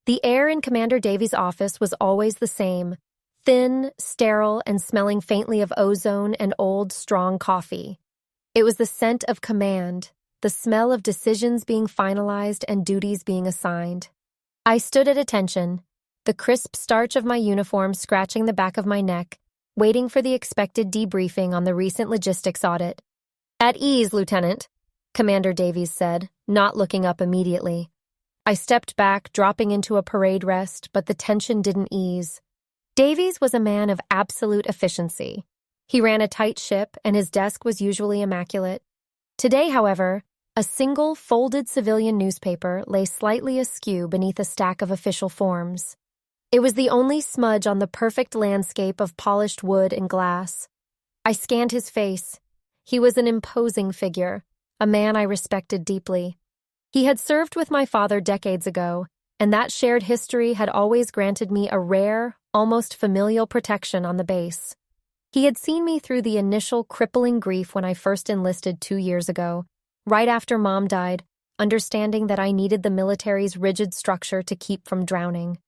The air in Commander Davies' office was always the same, thin, sterile, and smelling faintly of ozone and old, strong coffee. It was the scent of command, the smell of decisions being finalized and duties being assigned. I stood at attention, the crisp starch of my uniform scratching the back of my neck, waiting for the expected debriefing on the recent logistics audit. "At ease, Lieutenant," Commander Davies said, not looking up immediately. I stepped back, dropping into a parade rest, but the tension didn't ease. Davies was a man of absolute efficiency. He ran a tight ship, and his desk was usually immaculate. Today, however, a single folded civilian newspaper lay slightly askew beneath a stack of official forms. It was the only smudge on the perfect landscape of polished wood and glass. I scanned his face. He was an imposing figure, a man I respected deeply. He had served with my father decades ago, and that shared history had always granted me a rare, almost familial protection on the base. He had seen me through the initial crippling grief when I first enlisted 2 years ago, right after Mom died, understanding that I needed the military's rigid structure to keep from drowning.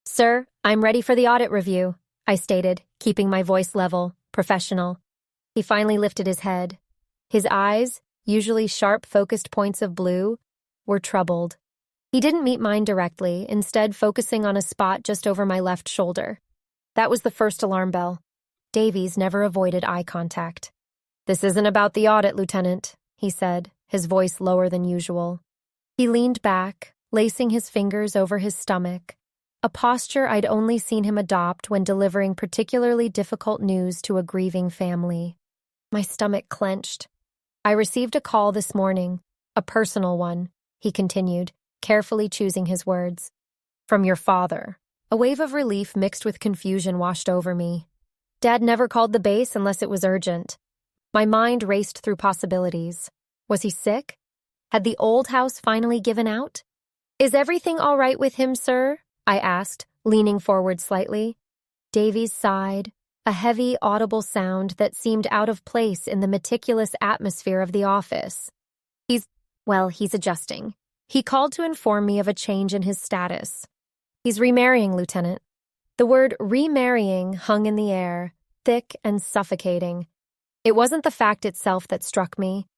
"Sir, I'm ready for the audit review," I stated, keeping my voice level, professional. He finally lifted his head. His eyes, usually sharp, focused points of blue, were troubled. He didn't meet mine directly, instead focusing on a spot just over my left shoulder. That was the first alarm bell. Davies never avoided eye contact. "This isn't about the audit, Lieutenant," he said, his voice lower than usual. He leaned back, lacing his fingers over his stomach, a posture I'd only seen him adopt when delivering particularly difficult news to a grieving family. My stomach clenched. "I received a call this morning, a personal one," he continued, carefully choosing his words. "From your father." A wave of relief mixed with confusion washed over me. Dad never called the base unless it was urgent. My mind raced through possibilities. Was he sick? Had the old house finally given out? "Is everything all right with him, sir?" I asked, leaning forward slightly. Davies sighed, a heavy, audible sound that seemed out of place in the meticulous atmosphere of the office. He's adjusting. He called to inform me of a change in his status. "He's remarrying, Lieutenant." The word remarrying hung in the air, thick and suffocating. It wasn't the fact itself that struck me.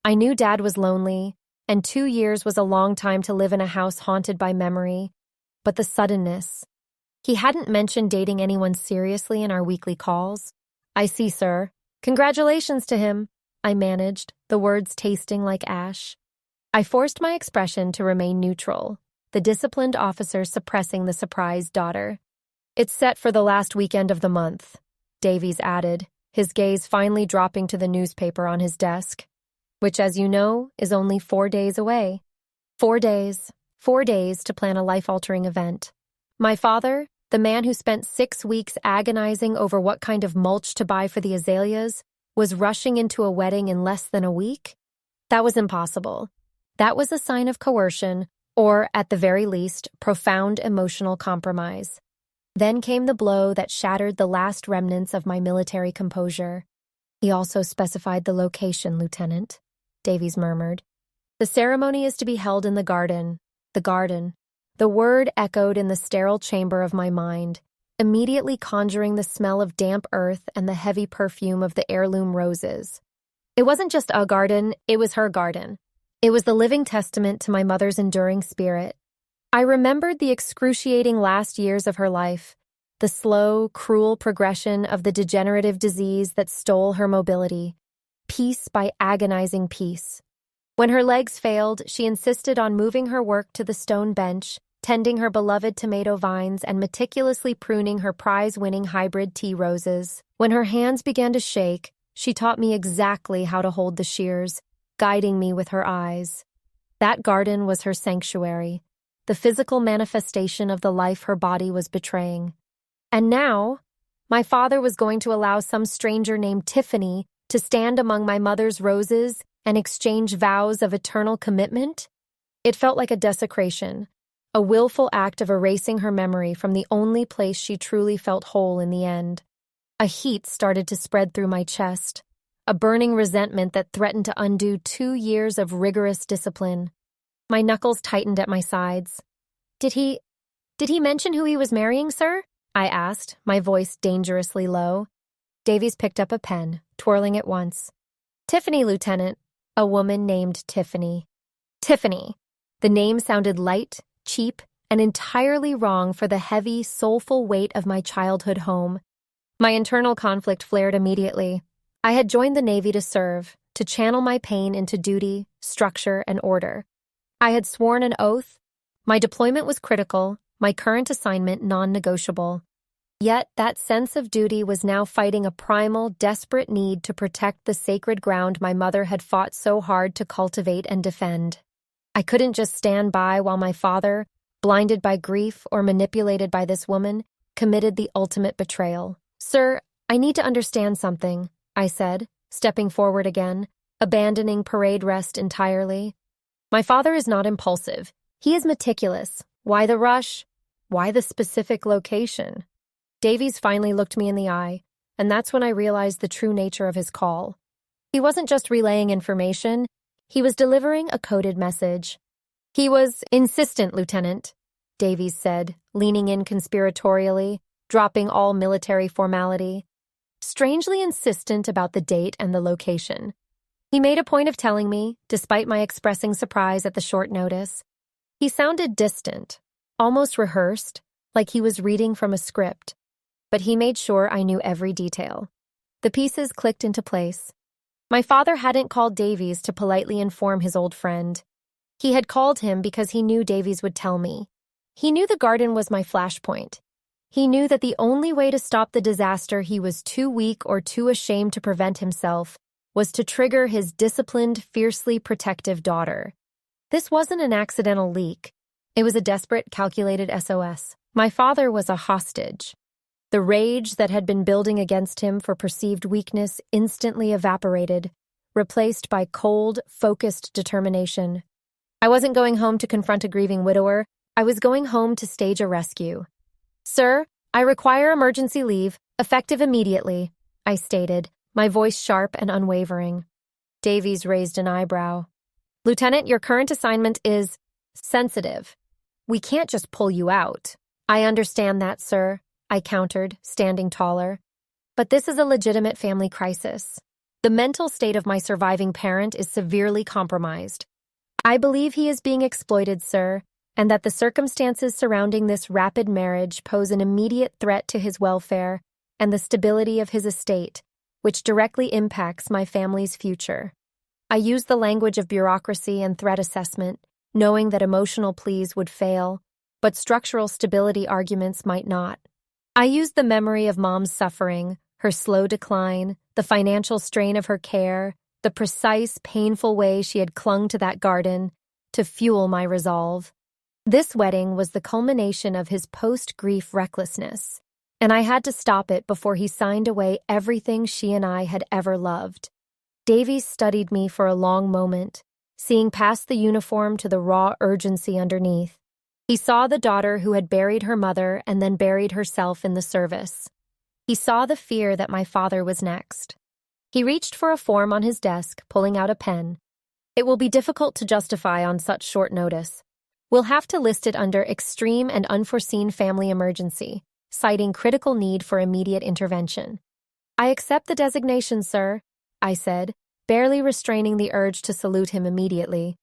I knew Dad was lonely, and 2 years was a long time to live in a house haunted by memory. But the suddenness. He hadn't mentioned dating anyone seriously in our weekly calls. "I see, sir. Congratulations to him," I managed, the words tasting like ash. I forced my expression to remain neutral, the disciplined officer suppressing the surprised daughter. "It's set for the last weekend of the month," Davies added, his gaze finally dropping to the newspaper on his desk, "which, as you know, is only 4 days away. 4 days. 4 days to plan a life-altering event. My father, the man who spent 6 weeks agonizing over what kind of mulch to buy for the azaleas, was rushing into a wedding in less than a week? That was impossible. That was a sign of coercion, or, at the very least, profound emotional compromise. Then came the blow that shattered the last remnants of my military composure. "He also specified the location, Lieutenant," Davies murmured. "The ceremony is to be held in the garden." The garden. The word echoed in the sterile chamber of my mind, immediately conjuring the smell of damp earth and the heavy perfume of the heirloom roses. It wasn't just a garden, it was her garden. It was the living testament to my mother's enduring spirit. I remembered the excruciating last years of her life, the slow, cruel progression of the degenerative disease that stole her mobility, piece by agonizing piece. When her legs failed, she insisted on moving her work to the stone bench, tending her beloved tomato vines and meticulously pruning her prize-winning hybrid tea roses. When her hands began to shake, she taught me exactly how to hold the shears, guiding me with her eyes. That garden was her sanctuary, the physical manifestation of the life her body was betraying. And now, my father was going to allow some stranger named Tiffany to stand among my mother's roses and exchange vows of eternal commitment? It felt like a desecration, a willful act of erasing her memory from the only place she truly felt whole in the end. A heat started to spread through my chest, a burning resentment that threatened to undo 2 years of rigorous discipline. My knuckles tightened at my sides. Did he Did he mention who he was marrying, sir? I asked, my voice dangerously low. Davies picked up a pen, twirling it once. Tiffany, Lieutenant. A woman named Tiffany. Tiffany. The name sounded light, cheap, and entirely wrong for the heavy, soulful weight of my childhood home. My internal conflict flared immediately. I had joined the Navy to serve, to channel my pain into duty, structure, and order. I had sworn an oath. My deployment was critical, my current assignment non-negotiable. Yet that sense of duty was now fighting a primal, desperate need to protect the sacred ground my mother had fought so hard to cultivate and defend. I couldn't just stand by while my father, blinded by grief or manipulated by this woman, committed the ultimate betrayal. Sir, I need to understand something, I said, stepping forward again, abandoning parade rest entirely. My father is not impulsive. He is meticulous. Why the rush? Why the specific location? Davies finally looked me in the eye, and that's when I realized the true nature of his call. He wasn't just relaying information, he was delivering a coded message. He was insistent, Lieutenant, Davies said, leaning in conspiratorially, dropping all military formality. Strangely insistent about the date and the location. He made a point of telling me, despite my expressing surprise at the short notice. He sounded distant, almost rehearsed, like he was reading from a script. But he made sure I knew every detail. The pieces clicked into place. My father hadn't called Davies to politely inform his old friend. He had called him because he knew Davies would tell me. He knew the garden was my flashpoint. He knew that the only way to stop the disaster he was too weak or too ashamed to prevent himself was to trigger his disciplined, fiercely protective daughter. This wasn't an accidental leak. It was a desperate, calculated SOS. My father was a hostage. The rage that had been building against him for perceived weakness instantly evaporated, replaced by cold, focused determination. I wasn't going home to confront a grieving widower. I was going home to stage a rescue. Sir, I require emergency leave, effective immediately, I stated, my voice sharp and unwavering. Davies raised an eyebrow. Lieutenant, your current assignment is sensitive. We can't just pull you out. I understand that, sir, I countered, standing taller. But this is a legitimate family crisis. The mental state of my surviving parent is severely compromised. I believe he is being exploited, sir, and that the circumstances surrounding this rapid marriage pose an immediate threat to his welfare and the stability of his estate, which directly impacts my family's future. I used the language of bureaucracy and threat assessment, knowing that emotional pleas would fail, but structural stability arguments might not. I used the memory of Mom's suffering, her slow decline, the financial strain of her care, the precise, painful way she had clung to that garden, to fuel my resolve. This wedding was the culmination of his post-grief recklessness, and I had to stop it before he signed away everything she and I had ever loved. Davies studied me for a long moment, seeing past the uniform to the raw urgency underneath. He saw the daughter who had buried her mother and then buried herself in the service. He saw the fear that my father was next. He reached for a form on his desk, pulling out a pen. It will be difficult to justify on such short notice. We'll have to list it under extreme and unforeseen family emergency, citing critical need for immediate intervention. I accept the designation, sir, I said, barely restraining the urge to salute him immediately.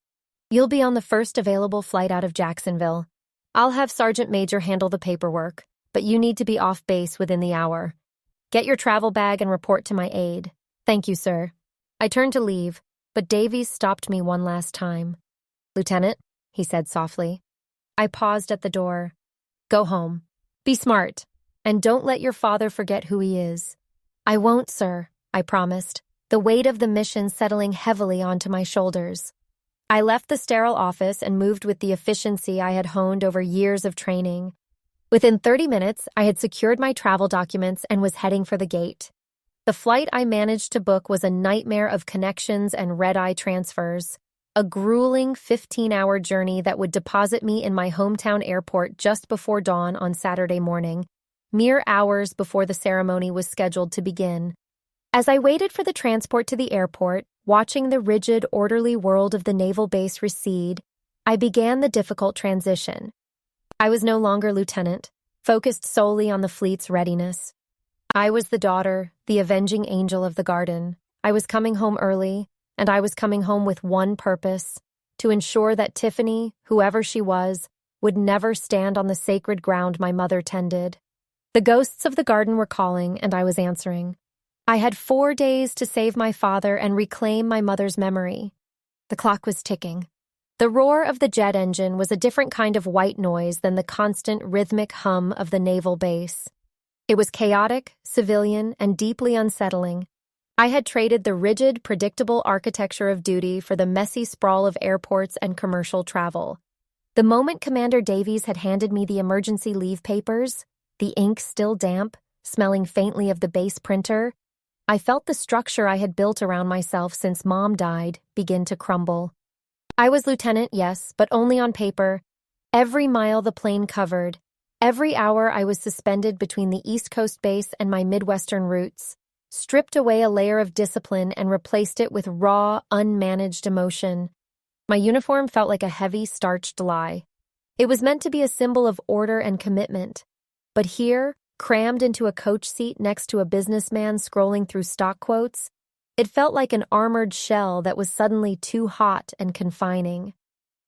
You'll be on the first available flight out of Jacksonville. I'll have Sergeant Major handle the paperwork, but you need to be off base within the hour. Get your travel bag and report to my aide. Thank you, sir. I turned to leave, but Davies stopped me one last time. Lieutenant, he said softly. I paused at the door. Go home. Be smart, and don't let your father forget who he is. I won't, sir, I promised, the weight of the mission settling heavily onto my shoulders. I left the sterile office and moved with the efficiency I had honed over years of training. Within 30 minutes, I had secured my travel documents and was heading for the gate. The flight I managed to book was a nightmare of connections and red-eye transfers, a grueling 15-hour journey that would deposit me in my hometown airport just before dawn on Saturday morning, mere hours before the ceremony was scheduled to begin. As I waited for the transport to the airport, watching the rigid, orderly world of the naval base recede, I began the difficult transition. I was no longer lieutenant, focused solely on the fleet's readiness. I was the daughter, the avenging angel of the garden. I was coming home early, and I was coming home with one purpose: to ensure that Tiffany, whoever she was, would never stand on the sacred ground my mother tended. The ghosts of the garden were calling, and I was answering. I had 4 days to save my father and reclaim my mother's memory. The clock was ticking. The roar of the jet engine was a different kind of white noise than the constant rhythmic hum of the naval base. It was chaotic, civilian, and deeply unsettling. I had traded the rigid, predictable architecture of duty for the messy sprawl of airports and commercial travel. The moment Commander Davies had handed me the emergency leave papers, the ink still damp, smelling faintly of the base printer, I felt the structure I had built around myself since Mom died begin to crumble. I was lieutenant, yes, but only on paper. Every mile the plane covered, every hour I was suspended between the East Coast base and my Midwestern roots, stripped away a layer of discipline and replaced it with raw, unmanaged emotion. My uniform felt like a heavy, starched lie. It was meant to be a symbol of order and commitment. But here, crammed into a coach seat next to a businessman scrolling through stock quotes, it felt like an armored shell that was suddenly too hot and confining.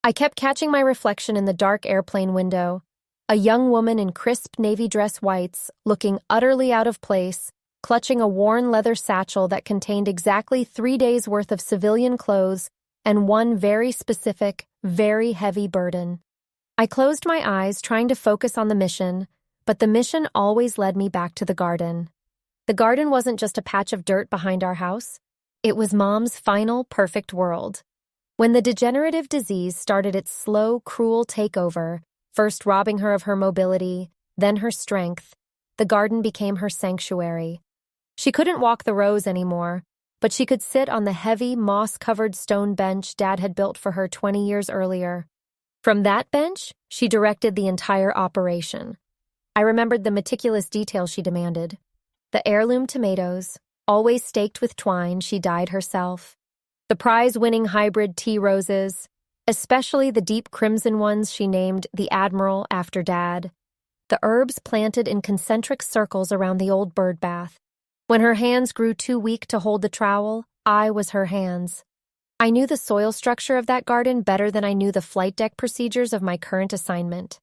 I kept catching my reflection in the dark airplane window, a young woman in crisp navy dress whites, looking utterly out of place, clutching a worn leather satchel that contained exactly 3 days' worth of civilian clothes and one very specific, very heavy burden. I closed my eyes, trying to focus on the mission, but the mission always led me back to the garden. The garden wasn't just a patch of dirt behind our house. It was Mom's final, perfect world. When the degenerative disease started its slow, cruel takeover, first robbing her of her mobility, then her strength, the garden became her sanctuary. She couldn't walk the rows anymore, but she could sit on the heavy, moss-covered stone bench Dad had built for her 20 years earlier. From that bench, she directed the entire operation. I remembered the meticulous detail she demanded. The heirloom tomatoes, always staked with twine she dyed herself. The prize-winning hybrid tea roses, especially the deep crimson ones she named the Admiral after Dad. The herbs planted in concentric circles around the old bird bath. When her hands grew too weak to hold the trowel, I was her hands. I knew the soil structure of that garden better than I knew the flight deck procedures of my current assignment.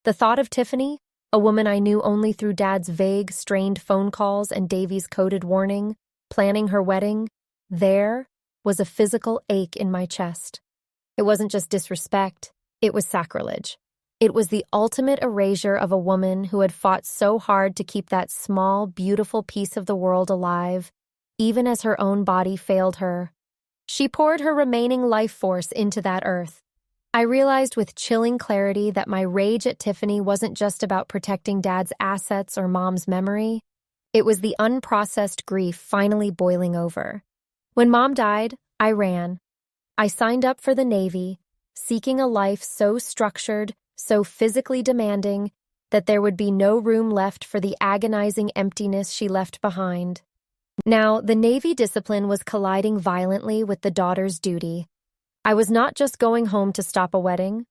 The thought of Tiffany, a woman I knew only through Dad's vague, strained phone calls and Davy's coded warning, planning her wedding, there was a physical ache in my chest. It wasn't just disrespect, it was sacrilege. It was the ultimate erasure of a woman who had fought so hard to keep that small, beautiful piece of the world alive, even as her own body failed her. She poured her remaining life force into that earth. I realized with chilling clarity that my rage at Tiffany wasn't just about protecting Dad's assets or Mom's memory. It was the unprocessed grief finally boiling over. When Mom died, I ran. I signed up for the Navy, seeking a life so structured, so physically demanding, that there would be no room left for the agonizing emptiness she left behind. Now, the Navy discipline was colliding violently with the daughter's duty. I was not just going home to stop a wedding.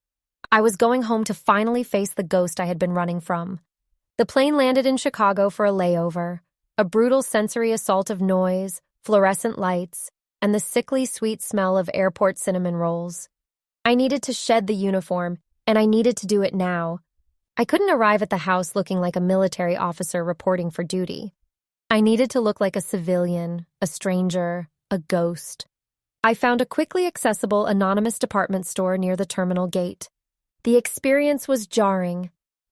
I was going home to finally face the ghost I had been running from. The plane landed in Chicago for a layover, a brutal sensory assault of noise, fluorescent lights, and the sickly sweet smell of airport cinnamon rolls. I needed to shed the uniform, and I needed to do it now. I couldn't arrive at the house looking like a military officer reporting for duty. I needed to look like a civilian, a stranger, a ghost. I found a quickly accessible anonymous department store near the terminal gate. The experience was jarring.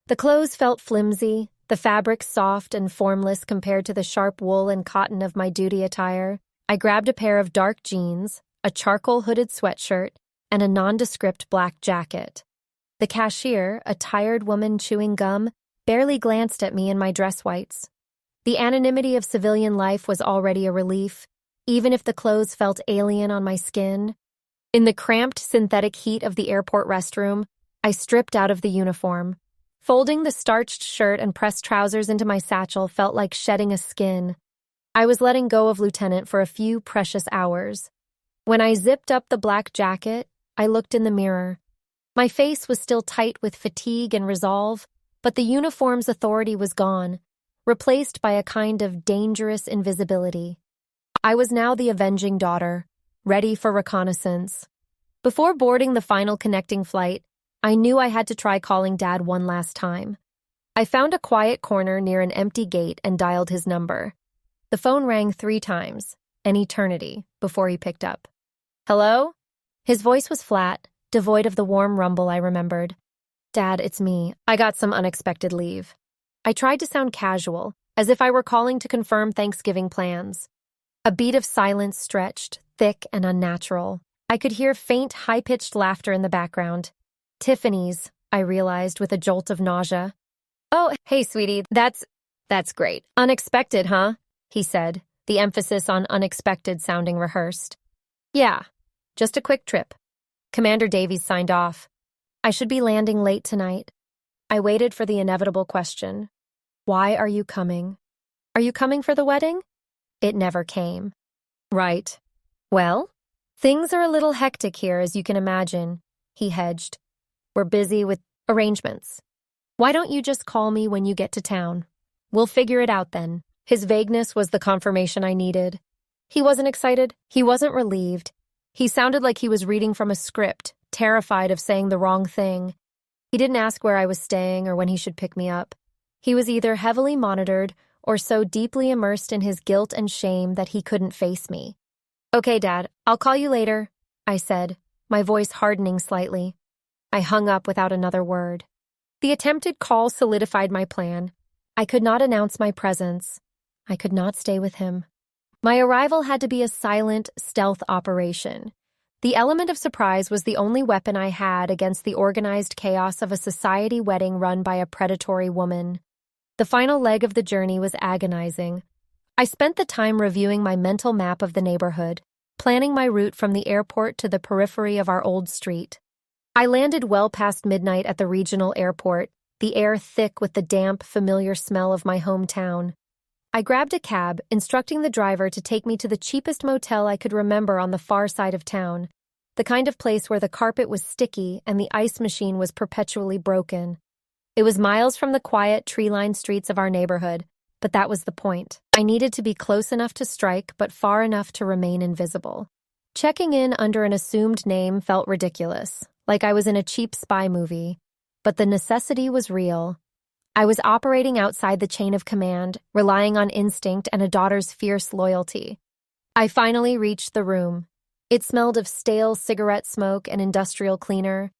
The clothes felt flimsy, the fabric soft and formless compared to the sharp wool and cotton of my duty attire. I grabbed a pair of dark jeans, a charcoal-hooded sweatshirt, and a nondescript black jacket. The cashier, a tired woman chewing gum, barely glanced at me in my dress whites. The anonymity of civilian life was already a relief, even if the clothes felt alien on my skin. In the cramped synthetic heat of the airport restroom, I stripped out of the uniform. Folding the starched shirt and pressed trousers into my satchel felt like shedding a skin. I was letting go of Lieutenant for a few precious hours. When I zipped up the black jacket, I looked in the mirror. My face was still tight with fatigue and resolve, but the uniform's authority was gone, replaced by a kind of dangerous invisibility. I was now the avenging daughter, ready for reconnaissance. Before boarding the final connecting flight, I knew I had to try calling Dad one last time. I found a quiet corner near an empty gate and dialed his number. The phone rang 3 times, an eternity, before he picked up. "Hello?" His voice was flat, devoid of the warm rumble I remembered. "Dad, it's me. I got some unexpected leave." I tried to sound casual, as if I were calling to confirm Thanksgiving plans. A beat of silence stretched, thick and unnatural. I could hear faint, high-pitched laughter in the background. Tiffany's, I realized with a jolt of nausea. "Oh, hey, sweetie, that's great. Unexpected, huh?" he said, the emphasis on unexpected sounding rehearsed. "Yeah, just a quick trip." Commander Davies signed off. "I should be landing late tonight." I waited for the inevitable question. "Why are you coming? Are you coming for the wedding?" It never came. "Right. Well, things are a little hectic here, as you can imagine," he hedged. "We're busy with arrangements. Why don't you just call me when you get to town? We'll figure it out then." His vagueness was the confirmation I needed. He wasn't excited. He wasn't relieved. He sounded like he was reading from a script, terrified of saying the wrong thing. He didn't ask where I was staying or when he should pick me up. He was either heavily monitored or so deeply immersed in his guilt and shame that he couldn't face me. "Okay, Dad, I'll call you later," I said, my voice hardening slightly. I hung up without another word. The attempted call solidified my plan. I could not announce my presence. I could not stay with him. My arrival had to be a silent, stealth operation. The element of surprise was the only weapon I had against the organized chaos of a society wedding run by a predatory woman. The final leg of the journey was agonizing. I spent the time reviewing my mental map of the neighborhood, planning my route from the airport to the periphery of our old street. I landed well past midnight at the regional airport, the air thick with the damp, familiar smell of my hometown. I grabbed a cab, instructing the driver to take me to the cheapest motel I could remember on the far side of town, the kind of place where the carpet was sticky and the ice machine was perpetually broken. It was miles from the quiet, tree-lined streets of our neighborhood, but that was the point. I needed to be close enough to strike, but far enough to remain invisible. Checking in under an assumed name felt ridiculous, like I was in a cheap spy movie, but the necessity was real. I was operating outside the chain of command, relying on instinct and a daughter's fierce loyalty. I finally reached the room. It smelled of stale cigarette smoke and industrial cleaner.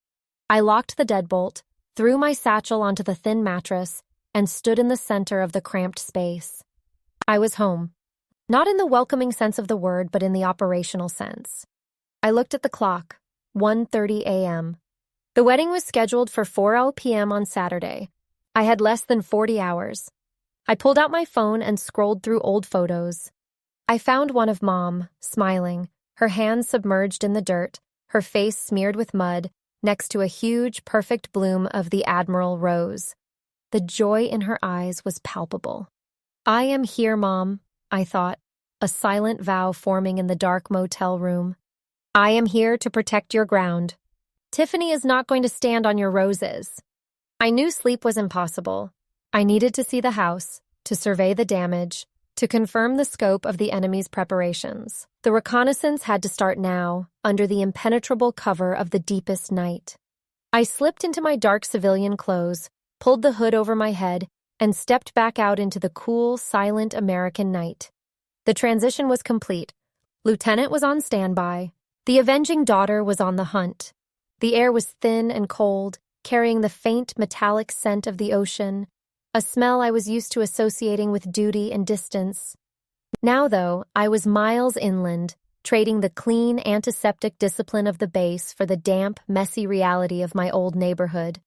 I locked the deadbolt, threw my satchel onto the thin mattress, and stood in the center of the cramped space. I was home. Not in the welcoming sense of the word, but in the operational sense. I looked at the clock, 1:30 a.m. The wedding was scheduled for 4 p.m. on Saturday. I had less than 40 hours. I pulled out my phone and scrolled through old photos. I found one of Mom, smiling, her hands submerged in the dirt, her face smeared with mud, next to a huge, perfect bloom of the Admiral rose. The joy in her eyes was palpable. "I am here, Mom," I thought, a silent vow forming in the dark motel room. "I am here to protect your ground. Tiffany is not going to stand on your roses." I knew sleep was impossible. I needed to see the house, to survey the damage, to confirm the scope of the enemy's preparations. The reconnaissance had to start now, under the impenetrable cover of the deepest night. I slipped into my dark civilian clothes, pulled the hood over my head, and stepped back out into the cool, silent American night. The transition was complete. Lieutenant was on standby. The avenging daughter was on the hunt. The air was thin and cold, carrying the faint metallic scent of the ocean, a smell I was used to associating with duty and distance. Now, though, I was miles inland, trading the clean, antiseptic discipline of the base for the damp, messy reality of my old neighborhood.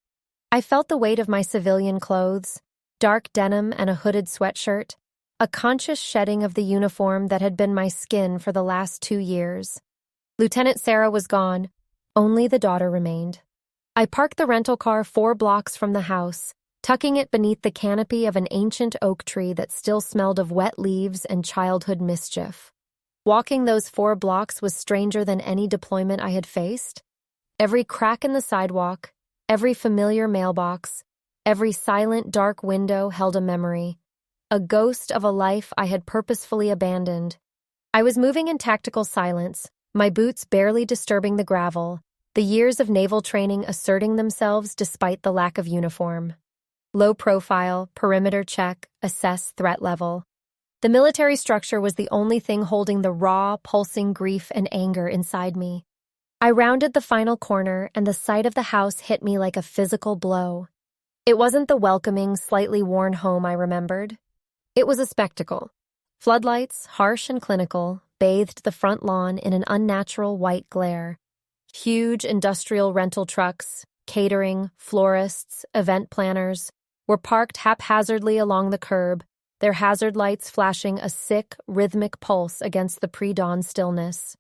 I felt the weight of my civilian clothes, dark denim and a hooded sweatshirt, a conscious shedding of the uniform that had been my skin for the last 2 years. Lieutenant Sarah was gone. Only the daughter remained. I parked the rental car 4 blocks from the house, tucking it beneath the canopy of an ancient oak tree that still smelled of wet leaves and childhood mischief. Walking those 4 blocks was stranger than any deployment I had faced. Every crack in the sidewalk, every familiar mailbox, every silent, dark window held a memory, a ghost of a life I had purposefully abandoned. I was moving in tactical silence, my boots barely disturbing the gravel, the years of naval training asserting themselves despite the lack of uniform. Low profile, perimeter check, assess threat level. The military structure was the only thing holding the raw, pulsing grief and anger inside me. I rounded the final corner, and the sight of the house hit me like a physical blow. It wasn't the welcoming, slightly worn home I remembered. It was a spectacle. Floodlights, harsh and clinical, bathed the front lawn in an unnatural white glare. Huge industrial rental trucks, catering, florists, event planners, were parked haphazardly along the curb, their hazard lights flashing a sick, rhythmic pulse against the pre-dawn stillness.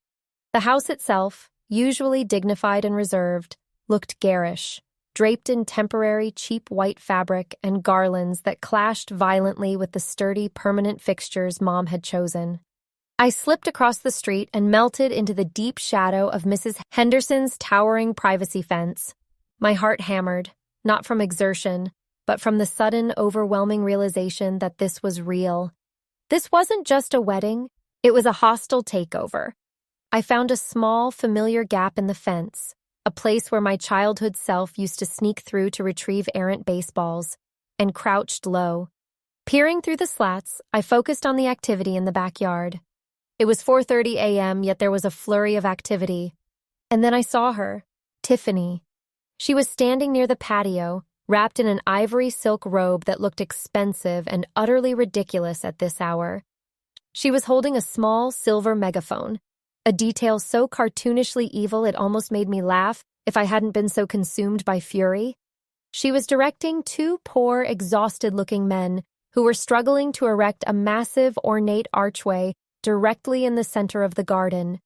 The house itself, usually dignified and reserved, looked garish, draped in temporary, cheap white fabric and garlands that clashed violently with the sturdy, permanent fixtures Mom had chosen. I slipped across the street and melted into the deep shadow of Mrs. Henderson's towering privacy fence. My heart hammered, not from exertion, but from the sudden, overwhelming realization that this was real. This wasn't just a wedding, it was a hostile takeover. I found a small, familiar gap in the fence, a place where my childhood self used to sneak through to retrieve errant baseballs, and crouched low. Peering through the slats, I focused on the activity in the backyard. It was 4:30 a.m., yet there was a flurry of activity. And then I saw her, Tiffany. She was standing near the patio, wrapped in an ivory silk robe that looked expensive and utterly ridiculous at this hour. She was holding a small silver megaphone, a detail so cartoonishly evil it almost made me laugh if I hadn't been so consumed by fury. She was directing two poor, exhausted-looking men who were struggling to erect a massive, ornate archway directly in the center of the garden.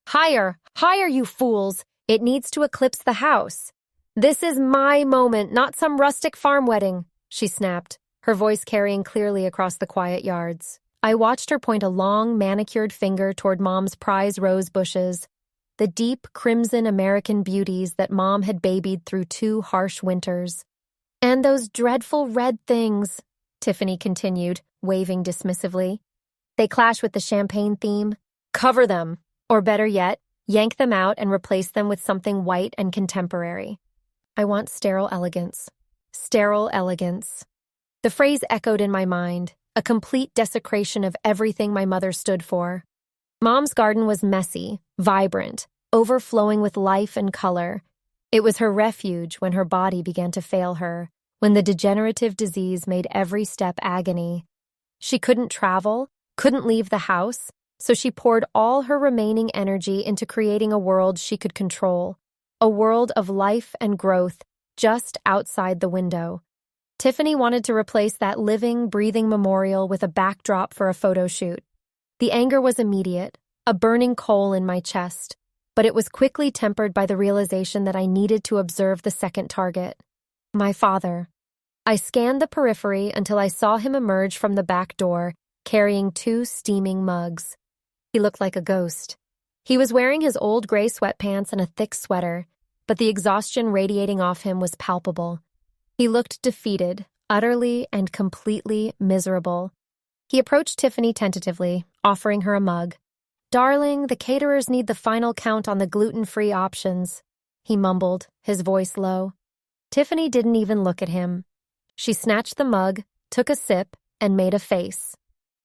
"Higher, higher, you fools! It needs to eclipse the house. This is my moment, not some rustic farm wedding," she snapped, her voice carrying clearly across the quiet yards. I watched her point a long, manicured finger toward Mom's prize rose bushes, the deep, crimson American beauties that Mom had babied through 2 harsh winters. "And those dreadful red things," Tiffany continued, waving dismissively. "They clash with the champagne theme. Cover them, or better yet, yank them out and replace them with something white and contemporary. I want sterile elegance. Sterile elegance." The phrase echoed in my mind, a complete desecration of everything my mother stood for. Mom's garden was messy, vibrant, overflowing with life and color. It was her refuge when her body began to fail her, when the degenerative disease made every step agony. She couldn't travel, couldn't leave the house, so she poured all her remaining energy into creating a world she could control. A world of life and growth just outside the window. Tiffany wanted to replace that living, breathing memorial with a backdrop for a photo shoot. The anger was immediate, a burning coal in my chest, but it was quickly tempered by the realization that I needed to observe the second target. My father. I scanned the periphery until I saw him emerge from the back door, carrying 2 steaming mugs. He looked like a ghost. He was wearing his old gray sweatpants and a thick sweater, but the exhaustion radiating off him was palpable. He looked defeated, utterly and completely miserable. He approached Tiffany tentatively, offering her a mug. "Darling, the caterers need the final count on the gluten-free options," he mumbled, his voice low. Tiffany didn't even look at him. She snatched the mug, took a sip, and made a face.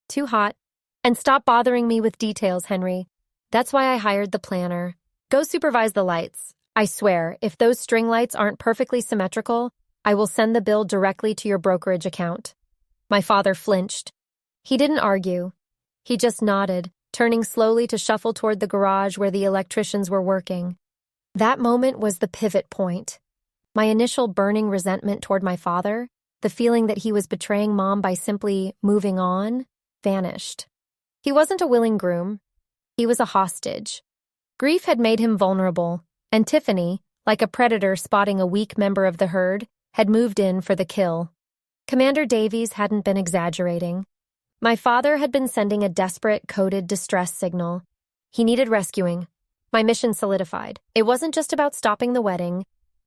"Too hot. And stop bothering me with details, Henry. That's why I hired the planner. Go supervise the lights. I swear, if those string lights aren't perfectly symmetrical, I will send the bill directly to your brokerage account." My father flinched. He didn't argue. He just nodded, turning slowly to shuffle toward the garage where the electricians were working. That moment was the pivot point. My initial burning resentment toward my father, the feeling that he was betraying Mom by simply moving on, vanished. He wasn't a willing groom. He was a hostage. Grief had made him vulnerable, and Tiffany, like a predator spotting a weak member of the herd, had moved in for the kill. Commander Davies hadn't been exaggerating. My father had been sending a desperate, coded distress signal. He needed rescuing. My mission solidified. It wasn't just about stopping the wedding.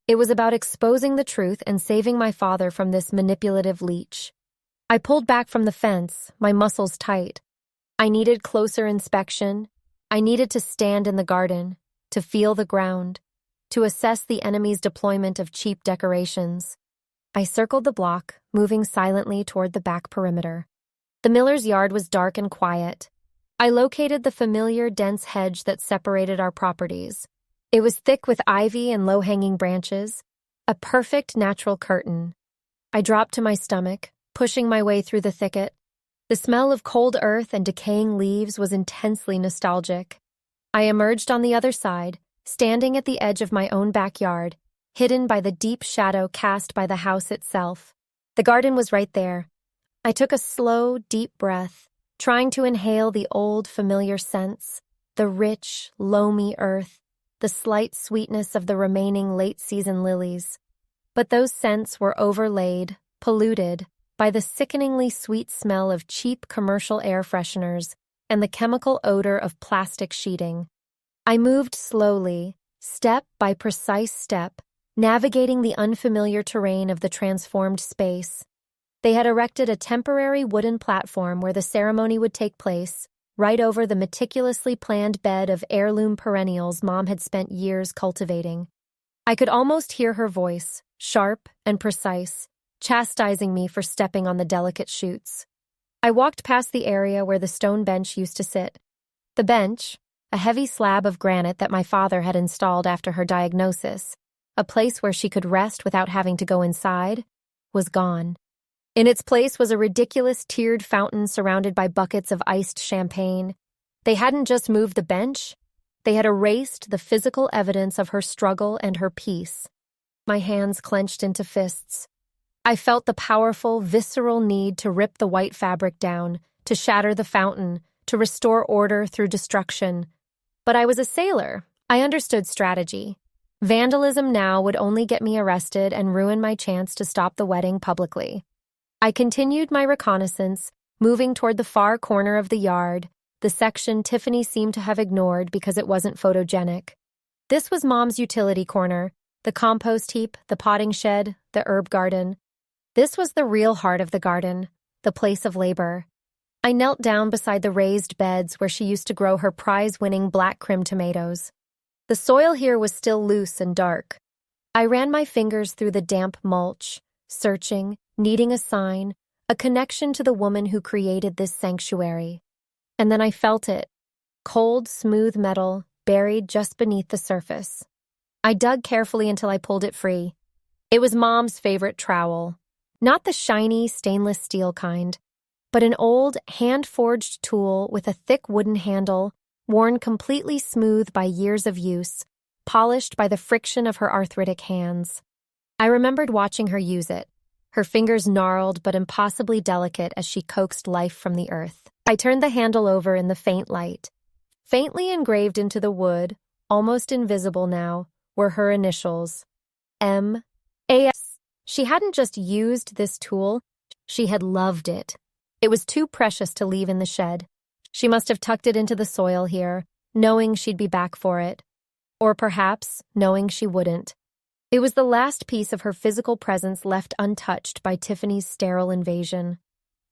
It was about exposing the truth and saving my father from this manipulative leech. I pulled back from the fence, my muscles tight. I needed closer inspection. I needed to stand in the garden, to feel the ground, to assess the enemy's deployment of cheap decorations. I circled the block, moving silently toward the back perimeter. The miller's yard was dark and quiet. I located the familiar dense hedge that separated our properties. It was thick with ivy and low-hanging branches, a perfect natural curtain. I dropped to my stomach, pushing my way through the thicket. The smell of cold earth and decaying leaves was intensely nostalgic. I emerged on the other side, standing at the edge of my own backyard, hidden by the deep shadow cast by the house itself. The garden was right there. I took a slow, deep breath, trying to inhale the old, familiar scents, the rich, loamy earth, the slight sweetness of the remaining late-season lilies. But those scents were overlaid, polluted, by the sickeningly sweet smell of cheap commercial air fresheners and the chemical odor of plastic sheeting. I moved slowly, step by precise step, navigating the unfamiliar terrain of the transformed space. They had erected a temporary wooden platform where the ceremony would take place, right over the meticulously planned bed of heirloom perennials Mom had spent years cultivating. I could almost hear her voice, sharp and precise, chastising me for stepping on the delicate shoots. I walked past the area where the stone bench used to sit. The bench, a heavy slab of granite that my father had installed after her diagnosis, a place where she could rest without having to go inside, was gone. In its place was a ridiculous tiered fountain surrounded by buckets of iced champagne. They hadn't just moved the bench, they had erased the physical evidence of her struggle and her peace. My hands clenched into fists. I felt the powerful, visceral need to rip the white fabric down, to shatter the fountain, to restore order through destruction. But I was a sailor. I understood strategy. Vandalism now would only get me arrested and ruin my chance to stop the wedding publicly. I continued my reconnaissance, moving toward the far corner of the yard, the section Tiffany seemed to have ignored because it wasn't photogenic. This was Mom's utility corner, the compost heap, the potting shed, the herb garden. This was the real heart of the garden, the place of labor. I knelt down beside the raised beds where she used to grow her prize-winning black crim tomatoes. The soil here was still loose and dark. I ran my fingers through the damp mulch, searching, needing a sign, a connection to the woman who created this sanctuary. And then I felt it, cold, smooth metal, buried just beneath the surface. I dug carefully until I pulled it free. It was Mom's favorite trowel. Not the shiny, stainless steel kind, but an old, hand-forged tool with a thick wooden handle, worn completely smooth by years of use, polished by the friction of her arthritic hands. I remembered watching her use it, her fingers gnarled but impossibly delicate as she coaxed life from the earth. I turned the handle over in the faint light. Faintly engraved into the wood, almost invisible now, were her initials, M.A.S. She hadn't just used this tool, she had loved it. It was too precious to leave in the shed. She must have tucked it into the soil here, knowing she'd be back for it. Or perhaps knowing she wouldn't. It was the last piece of her physical presence left untouched by Tiffany's sterile invasion.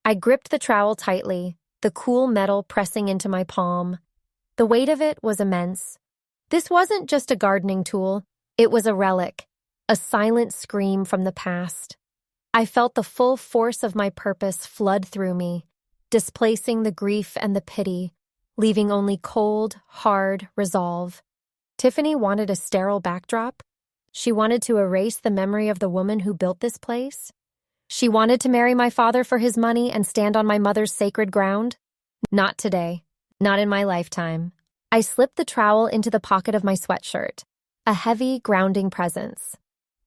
I gripped the trowel tightly, the cool metal pressing into my palm. The weight of it was immense. This wasn't just a gardening tool, it was a relic. A silent scream from the past. I felt the full force of my purpose flood through me, displacing the grief and the pity, leaving only cold, hard resolve. Tiffany wanted a sterile backdrop. She wanted to erase the memory of the woman who built this place. She wanted to marry my father for his money and stand on my mother's sacred ground. Not today. Not in my lifetime. I slipped the trowel into the pocket of my sweatshirt, a heavy, grounding presence.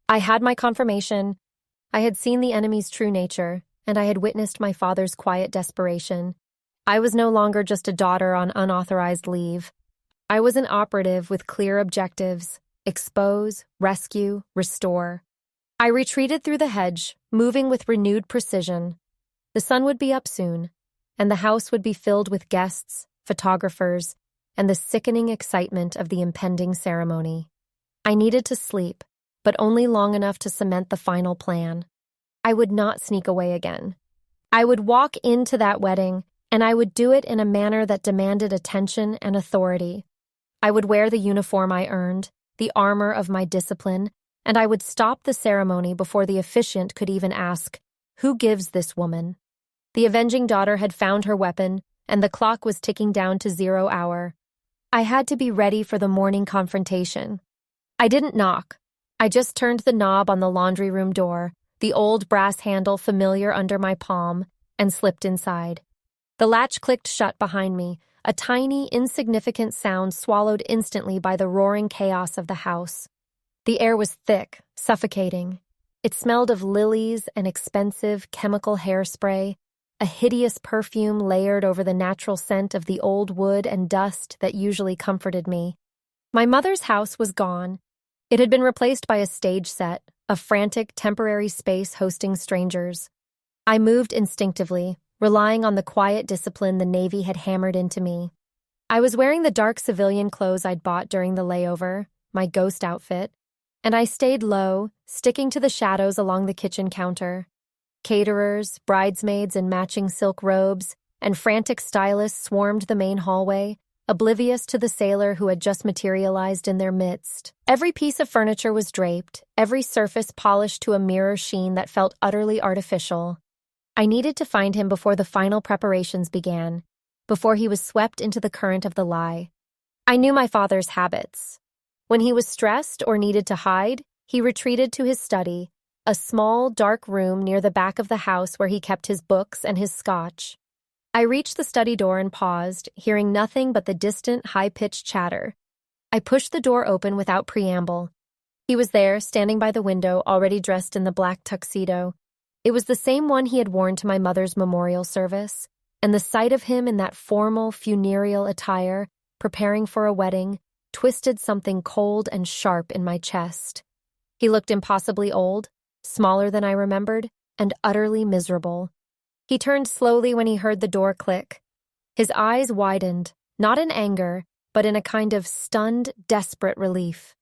I had my confirmation. I had seen the enemy's true nature, and I had witnessed my father's quiet desperation. I was no longer just a daughter on unauthorized leave. I was an operative with clear objectives: expose, rescue, restore. I retreated through the hedge, moving with renewed precision. The sun would be up soon, and the house would be filled with guests, photographers, and the sickening excitement of the impending ceremony. I needed to sleep, but only long enough to cement the final plan. I would not sneak away again. I would walk into that wedding, and I would do it in a manner that demanded attention and authority. I would wear the uniform I earned, the armor of my discipline, and I would stop the ceremony before the officiant could even ask, "Who gives this woman?" The avenging daughter had found her weapon, and the clock was ticking down to 0 hour. I had to be ready for the morning confrontation. I didn't knock. I just turned the knob on the laundry room door, the old brass handle familiar under my palm, and slipped inside. The latch clicked shut behind me, a tiny, insignificant sound swallowed instantly by the roaring chaos of the house. The air was thick, suffocating. It smelled of lilies and expensive chemical hairspray, a hideous perfume layered over the natural scent of the old wood and dust that usually comforted me. My mother's house was gone. It had been replaced by a stage set, a frantic, temporary space hosting strangers. I moved instinctively, relying on the quiet discipline the Navy had hammered into me. I was wearing the dark civilian clothes I'd bought during the layover, my ghost outfit, and I stayed low, sticking to the shadows along the kitchen counter. Caterers, bridesmaids in matching silk robes, and frantic stylists swarmed the main hallway, oblivious to the sailor who had just materialized in their midst. Every piece of furniture was draped, every surface polished to a mirror sheen that felt utterly artificial. I needed to find him before the final preparations began, before he was swept into the current of the lie. I knew my father's habits. When he was stressed or needed to hide, he retreated to his study, a small, dark room near the back of the house where he kept his books and his scotch. I reached the study door and paused, hearing nothing but the distant, high-pitched chatter. I pushed the door open without preamble. He was there, standing by the window, already dressed in the black tuxedo. It was the same one he had worn to my mother's memorial service, and the sight of him in that formal, funereal attire, preparing for a wedding, twisted something cold and sharp in my chest. He looked impossibly old, smaller than I remembered, and utterly miserable. He turned slowly when he heard the door click. His eyes widened, not in anger, but in a kind of stunned, desperate relief.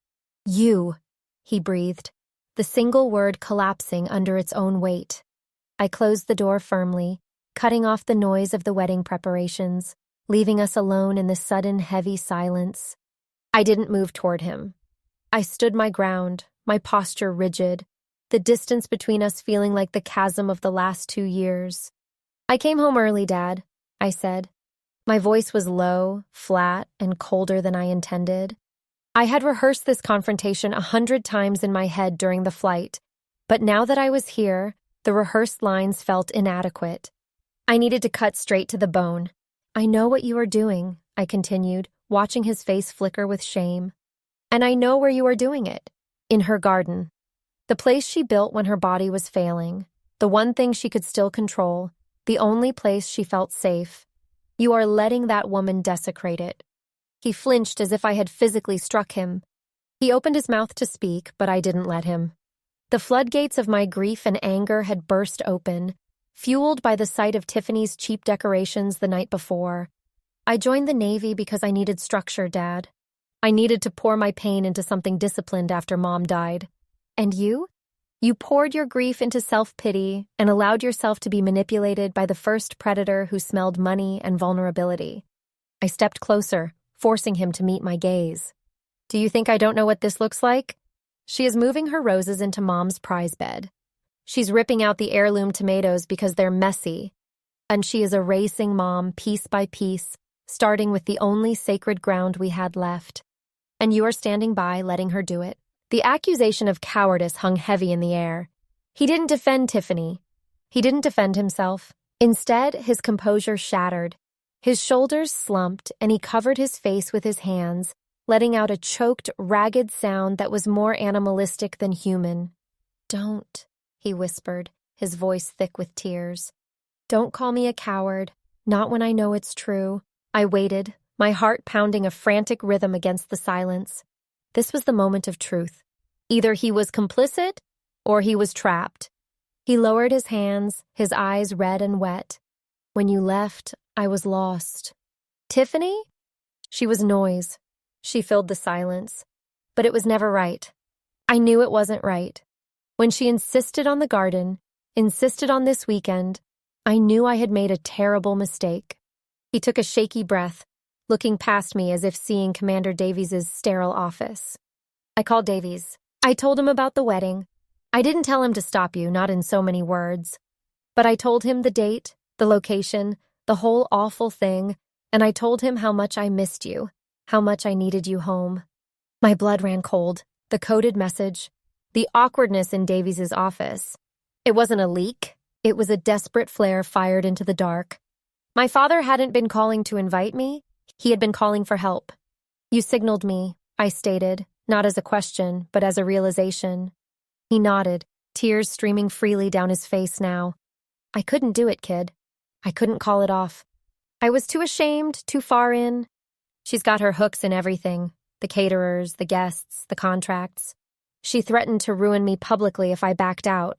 "You," he breathed, the single word collapsing under its own weight. I closed the door firmly, cutting off the noise of the wedding preparations, leaving us alone in the sudden, heavy silence. I didn't move toward him. I stood my ground, my posture rigid, the distance between us feeling like the chasm of the last 2 years. "I came home early, Dad," I said. My voice was low, flat, and colder than I intended. I had rehearsed this confrontation 100 times in my head during the flight, but now that I was here, the rehearsed lines felt inadequate. I needed to cut straight to the bone. "I know what you are doing," I continued, watching his face flicker with shame. "And I know where you are doing it. In her garden. The place she built when her body was failing. The one thing she could still control. The only place she felt safe. You are letting that woman desecrate it." He flinched as if I had physically struck him. He opened his mouth to speak, but I didn't let him. The floodgates of my grief and anger had burst open, fueled by the sight of Tiffany's cheap decorations the night before. "I joined the Navy because I needed structure, Dad. I needed to pour my pain into something disciplined after Mom died. And you? You poured your grief into self-pity and allowed yourself to be manipulated by the first predator who smelled money and vulnerability." I stepped closer, forcing him to meet my gaze. "Do you think I don't know what this looks like? She is moving her roses into Mom's prize bed. She's ripping out the heirloom tomatoes because they're messy. And she is erasing Mom piece by piece, starting with the only sacred ground we had left. And you are standing by, letting her do it." The accusation of cowardice hung heavy in the air. He didn't defend Tiffany. He didn't defend himself. Instead, his composure shattered. His shoulders slumped, and he covered his face with his hands, letting out a choked, ragged sound that was more animalistic than human. "Don't," he whispered, his voice thick with tears. "Don't call me a coward. Not when I know it's true." I waited, my heart pounding a frantic rhythm against the silence. This was the moment of truth. Either he was complicit, or he was trapped. He lowered his hands, his eyes red and wet. "When you left, I was lost." "Tiffany?" She was noise. She filled the silence. But it was never right. I knew it wasn't right. When she insisted on the garden, insisted on this weekend, I knew I had made a terrible mistake. He took a shaky breath, looking past me as if seeing Commander Davies's sterile office. I called Davies. I told him about the wedding. I didn't tell him to stop you, not in so many words. But I told him the date, the location, the whole awful thing, and I told him how much I missed you, how much I needed you home. My blood ran cold. The coded message, the awkwardness in Davies's office. It wasn't a leak. It was a desperate flare fired into the dark. My father hadn't been calling to invite me. He had been calling for help. You signaled me, I stated, not as a question, but as a realization. He nodded, tears streaming freely down his face now. I couldn't do it, kid. I couldn't call it off. I was too ashamed, too far in. She's got her hooks in everything. The caterers, the guests, the contracts. She threatened to ruin me publicly if I backed out.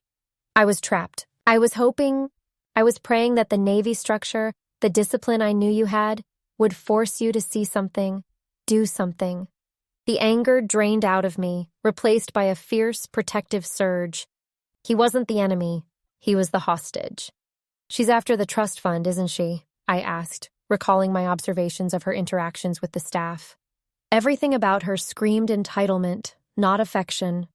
I was trapped. I was praying that the Navy structure, the discipline I knew you had, would force you to see something, do something. The anger drained out of me, replaced by a fierce, protective surge. He wasn't the enemy. He was the hostage. She's after the trust fund, isn't she? I asked, recalling my observations of her interactions with the staff. Everything about her screamed entitlement, not affection.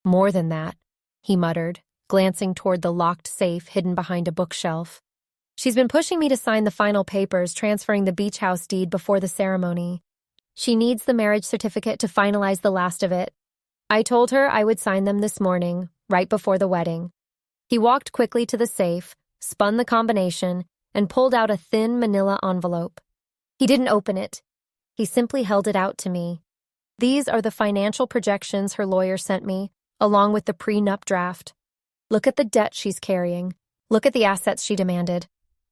More than that, he muttered, glancing toward the locked safe hidden behind a bookshelf. She's been pushing me to sign the final papers transferring the beach house deed before the ceremony. She needs the marriage certificate to finalize the last of it. I told her I would sign them this morning, right before the wedding. He walked quickly to the safe, spun the combination, and pulled out a thin manila envelope. He didn't open it. He simply held it out to me. These are the financial projections her lawyer sent me, along with the prenup draft. Look at the debt she's carrying. Look at the assets she demanded.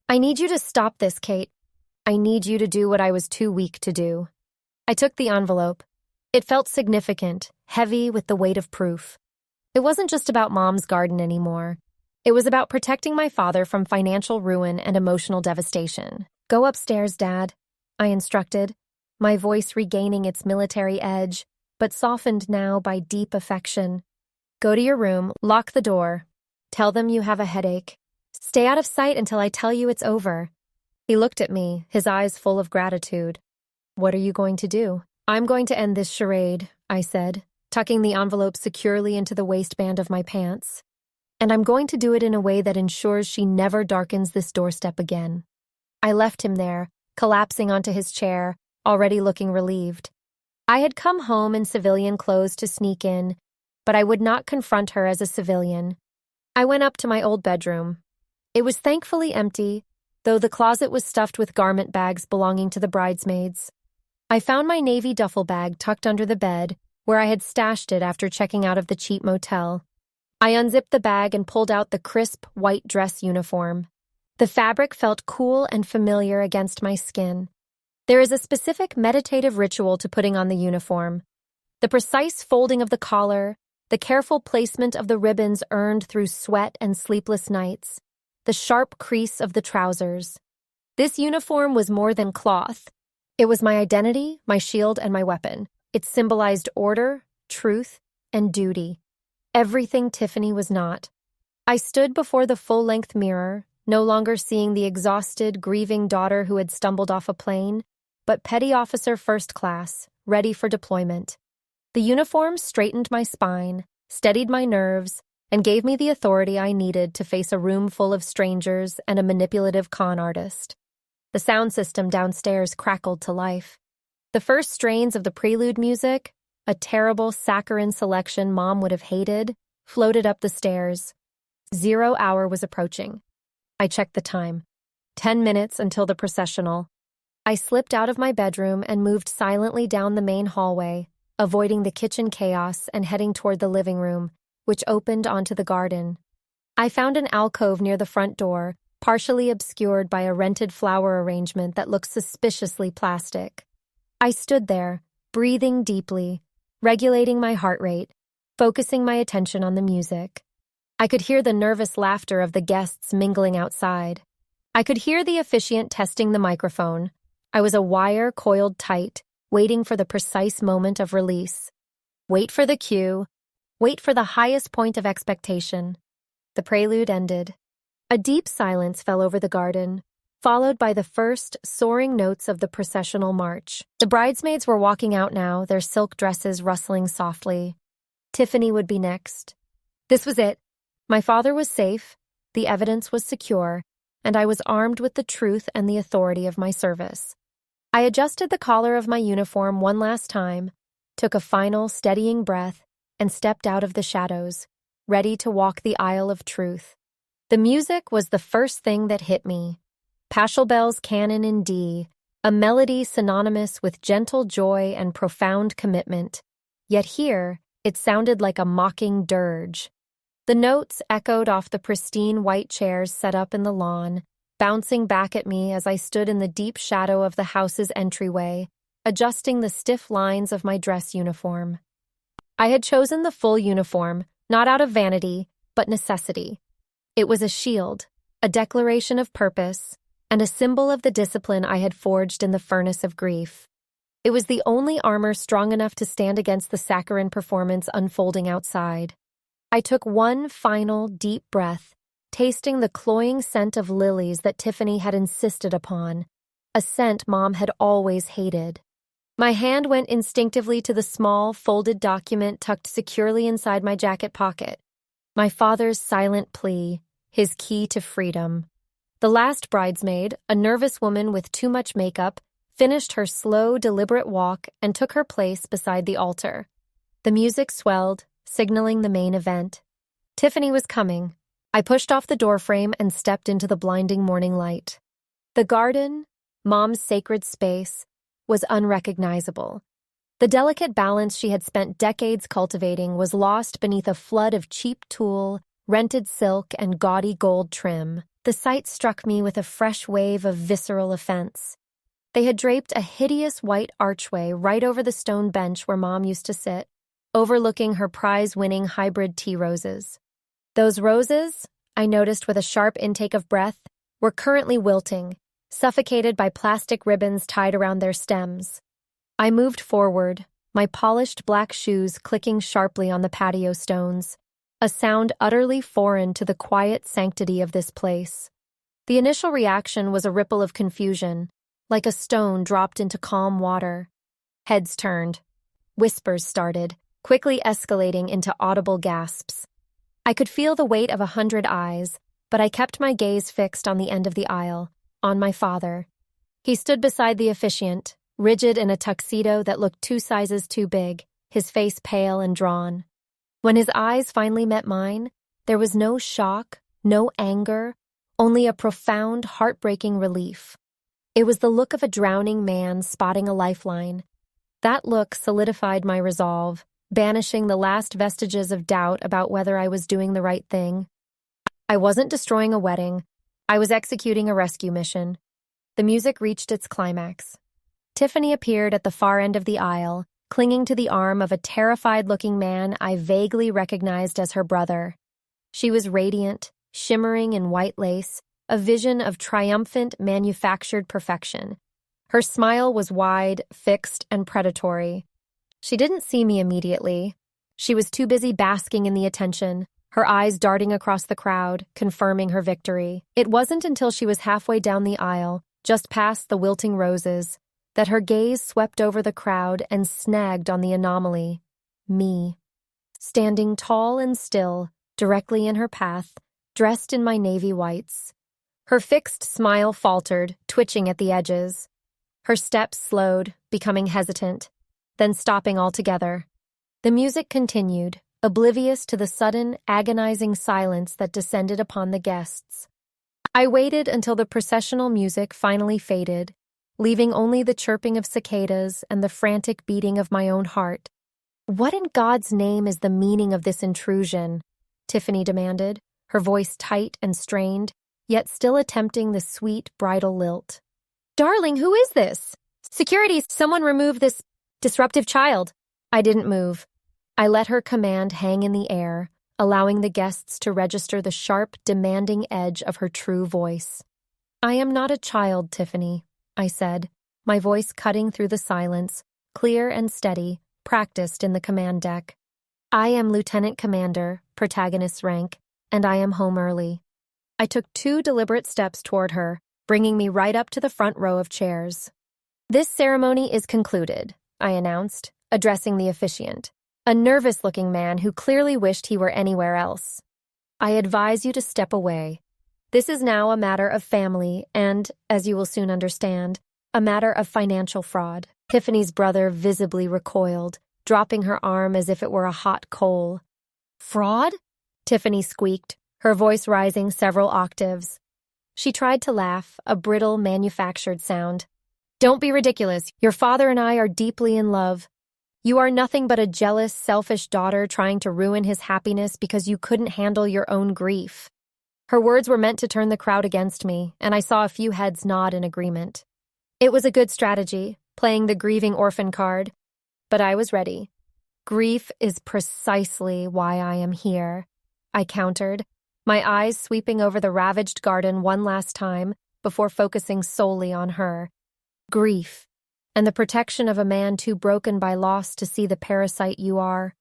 I need you to stop this, Kate. I need you to do what I was too weak to do. I took the envelope. It felt significant, heavy with the weight of proof. It wasn't just about Mom's garden anymore. It was about protecting my father from financial ruin and emotional devastation. Go upstairs, Dad, I instructed, my voice regaining its military edge, but softened now by deep affection. Go to your room, lock the door. Tell them you have a headache. Stay out of sight until I tell you it's over. He looked at me, his eyes full of gratitude. What are you going to do? I'm going to end this charade, I said, tucking the envelope securely into the waistband of my pants. And I'm going to do it in a way that ensures she never darkens this doorstep again. I left him there, collapsing onto his chair, already looking relieved. I had come home in civilian clothes to sneak in, but I would not confront her as a civilian. I went up to my old bedroom. It was thankfully empty, though the closet was stuffed with garment bags belonging to the bridesmaids. I found my navy duffel bag tucked under the bed, where I had stashed it after checking out of the cheap motel. I unzipped the bag and pulled out the crisp, white dress uniform. The fabric felt cool and familiar against my skin. There is a specific meditative ritual to putting on the uniform. The precise folding of the collar, the careful placement of the ribbons earned through sweat and sleepless nights, the sharp crease of the trousers. This uniform was more than cloth. It was my identity, my shield, and my weapon. It symbolized order, truth, and duty. Everything Tiffany was not. I stood before the full-length mirror, no longer seeing the exhausted, grieving daughter who had stumbled off a plane, but Petty Officer First Class, ready for deployment. The uniform straightened my spine, steadied my nerves, and gave me the authority I needed to face a room full of strangers and a manipulative con artist. The sound system downstairs crackled to life. The first strains of the prelude music, a terrible saccharine selection Mom would have hated, floated up the stairs. 0 hour was approaching. I checked the time. 10 minutes until the processional. I slipped out of my bedroom and moved silently down the main hallway, avoiding the kitchen chaos and heading toward the living room, which opened onto the garden. I found an alcove near the front door, partially obscured by a rented flower arrangement that looked suspiciously plastic. I stood there, breathing deeply, regulating my heart rate, focusing my attention on the music. I could hear the nervous laughter of the guests mingling outside. I could hear the officiant testing the microphone, I was a wire coiled tight, waiting for the precise moment of release. Wait for the cue. Wait for the highest point of expectation. The prelude ended. A deep silence fell over the garden, followed by the first soaring notes of the processional march. The bridesmaids were walking out now, their silk dresses rustling softly. Tiffany would be next. This was it. My father was safe, the evidence was secure, and I was armed with the truth and the authority of my service. I adjusted the collar of my uniform one last time, took a final steadying breath, and stepped out of the shadows, ready to walk the aisle of truth. The music was the first thing that hit me. Pachelbel's Canon in D, a melody synonymous with gentle joy and profound commitment. Yet here, it sounded like a mocking dirge. The notes echoed off the pristine white chairs set up in the lawn, bouncing back at me as I stood in the deep shadow of the house's entryway, adjusting the stiff lines of my dress uniform. I had chosen the full uniform, not out of vanity, but necessity. It was a shield, a declaration of purpose, and a symbol of the discipline I had forged in the furnace of grief. It was the only armor strong enough to stand against the saccharine performance unfolding outside. I took one final deep breath, tasting the cloying scent of lilies that Tiffany had insisted upon, a scent Mom had always hated. My hand went instinctively to the small, folded document tucked securely inside my jacket pocket. My father's silent plea, his key to freedom. The last bridesmaid, a nervous woman with too much makeup, finished her slow, deliberate walk and took her place beside the altar. The music swelled, signaling the main event. Tiffany was coming. I pushed off the doorframe and stepped into the blinding morning light. The garden, Mom's sacred space, was unrecognizable. The delicate balance she had spent decades cultivating was lost beneath a flood of cheap tulle, rented silk, and gaudy gold trim. The sight struck me with a fresh wave of visceral offense. They had draped a hideous white archway right over the stone bench where Mom used to sit, overlooking her prize-winning hybrid tea roses. Those roses, I noticed with a sharp intake of breath, were currently wilting, suffocated by plastic ribbons tied around their stems. I moved forward, my polished black shoes clicking sharply on the patio stones, a sound utterly foreign to the quiet sanctity of this place. The initial reaction was a ripple of confusion, like a stone dropped into calm water. Heads turned. Whispers started, quickly escalating into audible gasps. I could feel the weight of 100 eyes, but I kept my gaze fixed on the end of the aisle, on my father. He stood beside the officiant, rigid in a tuxedo that looked 2 sizes too big, his face pale and drawn. When his eyes finally met mine, there was no shock, no anger, only a profound, heartbreaking relief. It was the look of a drowning man spotting a lifeline. That look solidified my resolve, banishing the last vestiges of doubt about whether I was doing the right thing. I wasn't destroying a wedding. I was executing a rescue mission. The music reached its climax. Tiffany appeared at the far end of the aisle, clinging to the arm of a terrified-looking man I vaguely recognized as her brother. She was radiant, shimmering in white lace, a vision of triumphant, manufactured perfection. Her smile was wide, fixed, and predatory. She didn't see me immediately. She was too busy basking in the attention, her eyes darting across the crowd, confirming her victory. It wasn't until she was halfway down the aisle, just past the wilting roses, that her gaze swept over the crowd and snagged on the anomaly, me. Standing tall and still, directly in her path, dressed in my navy whites. Her fixed smile faltered, twitching at the edges. Her steps slowed, becoming hesitant, then stopping altogether. The music continued, oblivious to the sudden, agonizing silence that descended upon the guests. I waited until the processional music finally faded, leaving only the chirping of cicadas and the frantic beating of my own heart. "What in God's name is the meaning of this intrusion?" Tiffany demanded, her voice tight and strained, yet still attempting the sweet bridal lilt. "Darling, who is this? Security, someone remove this disruptive child." I didn't move. I let her command hang in the air, allowing the guests to register the sharp, demanding edge of her true voice. "I am not a child, Tiffany," I said, my voice cutting through the silence, clear and steady, practiced in the command deck. I am Lieutenant Commander, protagonist's rank, and I am home early. I took 2 deliberate steps toward her, bringing me right up to the front row of chairs. This ceremony is concluded, I announced, addressing the officiant, a nervous-looking man who clearly wished he were anywhere else. I advise you to step away. This is now a matter of family and, as you will soon understand, a matter of financial fraud. Tiffany's brother visibly recoiled, dropping her arm as if it were a hot coal. Fraud? Tiffany squeaked, her voice rising several octaves. She tried to laugh, a brittle, manufactured sound. Don't be ridiculous. Your father and I are deeply in love. You are nothing but a jealous, selfish daughter trying to ruin his happiness because you couldn't handle your own grief. Her words were meant to turn the crowd against me, and I saw a few heads nod in agreement. It was a good strategy, playing the grieving orphan card, but I was ready. Grief is precisely why I am here, I countered, my eyes sweeping over the ravaged garden one last time before focusing solely on her. Grief, and the protection of a man too broken by loss to see the parasite you are.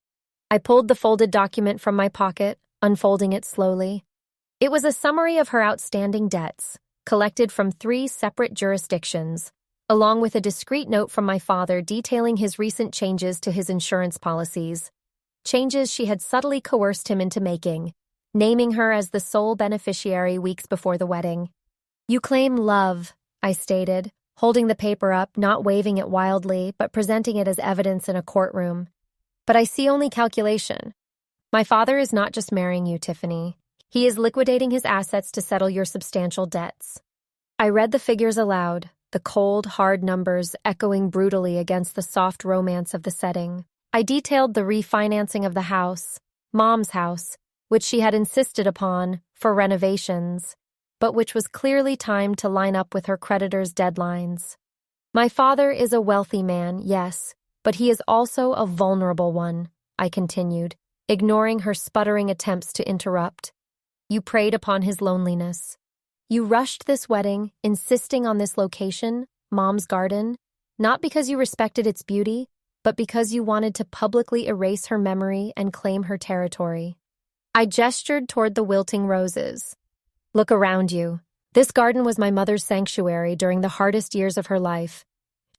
I pulled the folded document from my pocket, unfolding it slowly. It was a summary of her outstanding debts, collected from 3 separate jurisdictions, along with a discreet note from my father detailing his recent changes to his insurance policies, changes she had subtly coerced him into making, naming her as the sole beneficiary weeks before the wedding. You claim love, I stated, holding the paper up, not waving it wildly, but presenting it as evidence in a courtroom. But I see only calculation. My father is not just marrying you, Tiffany. He is liquidating his assets to settle your substantial debts. I read the figures aloud, the cold, hard numbers echoing brutally against the soft romance of the setting. I detailed the refinancing of the house, Mom's house, which she had insisted upon for renovations, but which was clearly timed to line up with her creditors' deadlines. My father is a wealthy man, yes, but he is also a vulnerable one, I continued, ignoring her sputtering attempts to interrupt. You preyed upon his loneliness. You rushed this wedding, insisting on this location, Mom's garden, not because you respected its beauty, but because you wanted to publicly erase her memory and claim her territory. I gestured toward the wilting roses. Look around you. This garden was my mother's sanctuary during the hardest years of her life.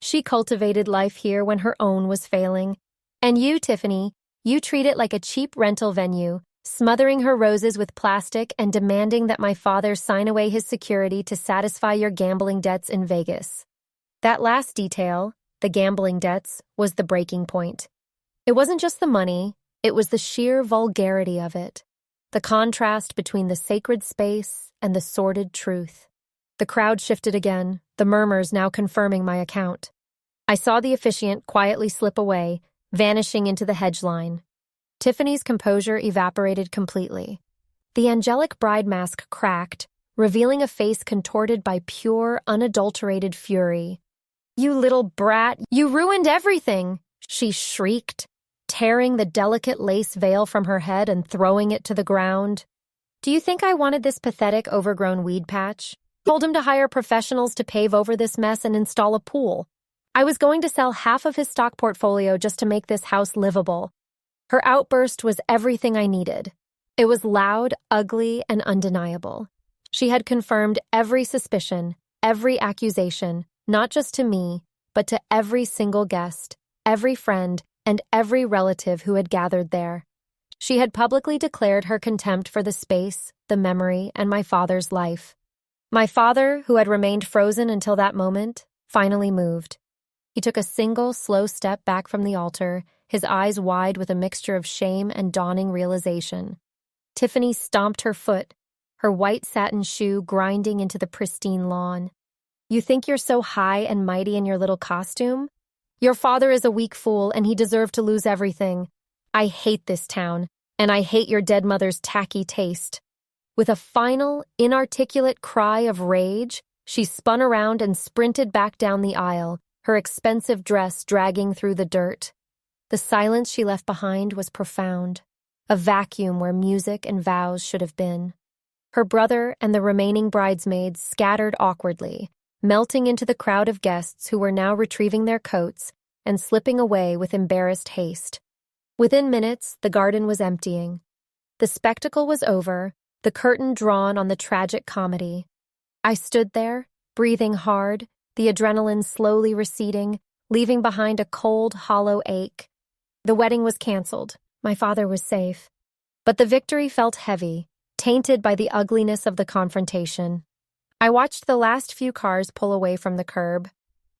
She cultivated life here when her own was failing. And you, Tiffany, you treat it like a cheap rental venue, smothering her roses with plastic and demanding that my father sign away his security to satisfy your gambling debts in Vegas. That last detail, the gambling debts, was the breaking point. It wasn't just the money, it was the sheer vulgarity of it. The contrast between the sacred space and the sordid truth. The crowd shifted again, the murmurs now confirming my account. I saw the officiant quietly slip away, vanishing into the hedge line. Tiffany's composure evaporated completely. The angelic bride mask cracked, revealing a face contorted by pure, unadulterated fury. You little brat, you ruined everything, she shrieked, tearing the delicate lace veil from her head and throwing it to the ground. Do you think I wanted this pathetic, overgrown weed patch? Told him to hire professionals to pave over this mess and install a pool. I was going to sell half of his stock portfolio just to make this house livable. Her outburst was everything I needed. It was loud, ugly, and undeniable. She had confirmed every suspicion, every accusation, not just to me, but to every single guest, every friend, and every relative who had gathered there. She had publicly declared her contempt for the space, the memory, and my father's life. My father, who had remained frozen until that moment, finally moved. He took a single, slow step back from the altar, his eyes wide with a mixture of shame and dawning realization. Tiffany stomped her foot, her white satin shoe grinding into the pristine lawn. You think you're so high and mighty in your little costume? Your father is a weak fool, and he deserved to lose everything. I hate this town, and I hate your dead mother's tacky taste. With a final, inarticulate cry of rage, she spun around and sprinted back down the aisle, her expensive dress dragging through the dirt. The silence she left behind was profound, a vacuum where music and vows should have been. Her brother and the remaining bridesmaids scattered awkwardly, melting into the crowd of guests who were now retrieving their coats and slipping away with embarrassed haste. Within minutes, the garden was emptying. The spectacle was over, the curtain drawn on the tragic comedy. I stood there, breathing hard, the adrenaline slowly receding, leaving behind a cold, hollow ache. The wedding was canceled. My father was safe. But the victory felt heavy, tainted by the ugliness of the confrontation. I watched the last few cars pull away from the curb.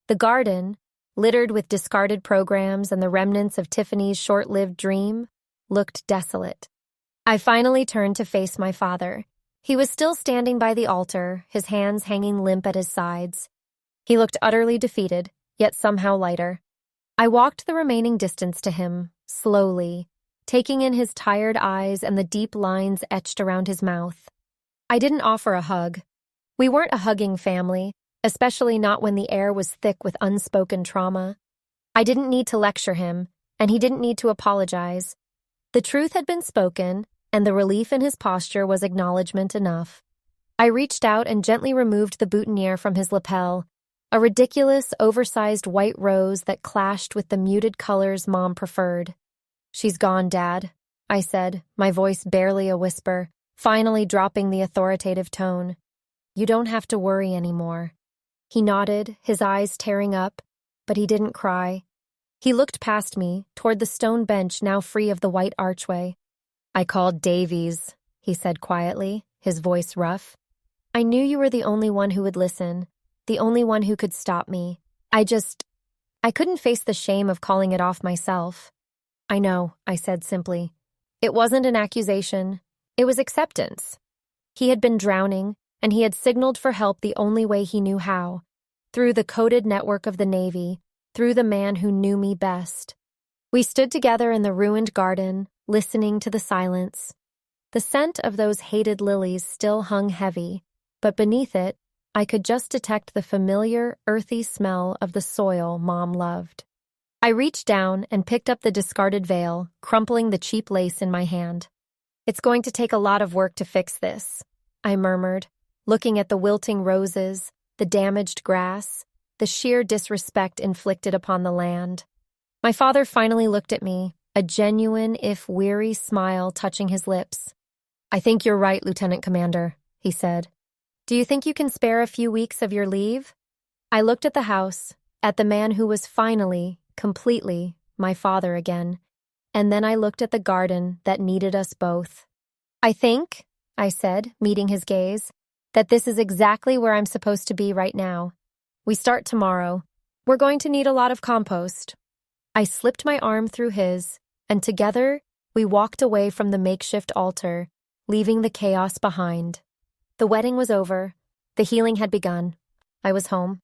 The garden, littered with discarded programs and the remnants of Tiffany's short-lived dream, looked desolate. I finally turned to face my father. He was still standing by the altar, his hands hanging limp at his sides. He looked utterly defeated, yet somehow lighter. I walked the remaining distance to him, slowly, taking in his tired eyes and the deep lines etched around his mouth. I didn't offer a hug. We weren't a hugging family, especially not when the air was thick with unspoken trauma. I didn't need to lecture him, and he didn't need to apologize. The truth had been spoken, and the relief in his posture was acknowledgement enough. I reached out and gently removed the boutonniere from his lapel, a ridiculous, oversized white rose that clashed with the muted colors Mom preferred. "She's gone, Dad," I said, my voice barely a whisper, finally dropping the authoritative tone. "You don't have to worry anymore." He nodded, his eyes tearing up, but he didn't cry. He looked past me, toward the stone bench now free of the white archway. "I called Davies," he said quietly, his voice rough. "I knew you were the only one who would listen, the only one who could stop me. I couldn't face the shame of calling it off myself." "I know," I said simply. It wasn't an accusation. It was acceptance. He had been drowning, and he had signaled for help the only way he knew how, through the coded network of the Navy, through the man who knew me best. We stood together in the ruined garden, listening to the silence. The scent of those hated lilies still hung heavy, but beneath it, I could just detect the familiar, earthy smell of the soil Mom loved. I reached down and picked up the discarded veil, crumpling the cheap lace in my hand. "It's going to take a lot of work to fix this," I murmured, looking at the wilting roses, the damaged grass, the sheer disrespect inflicted upon the land. My father finally looked at me, a genuine, if weary, smile touching his lips. "I think you're right, Lieutenant Commander," he said. "Do you think you can spare a few weeks of your leave?" I looked at the house, at the man who was finally, completely, my father again, and then I looked at the garden that needed us both. "I think," I said, meeting his gaze, "that this is exactly where I'm supposed to be right now. We start tomorrow. We're going to need a lot of compost." I slipped my arm through his, and together we walked away from the makeshift altar, leaving the chaos behind. The wedding was over. The healing had begun. I was home.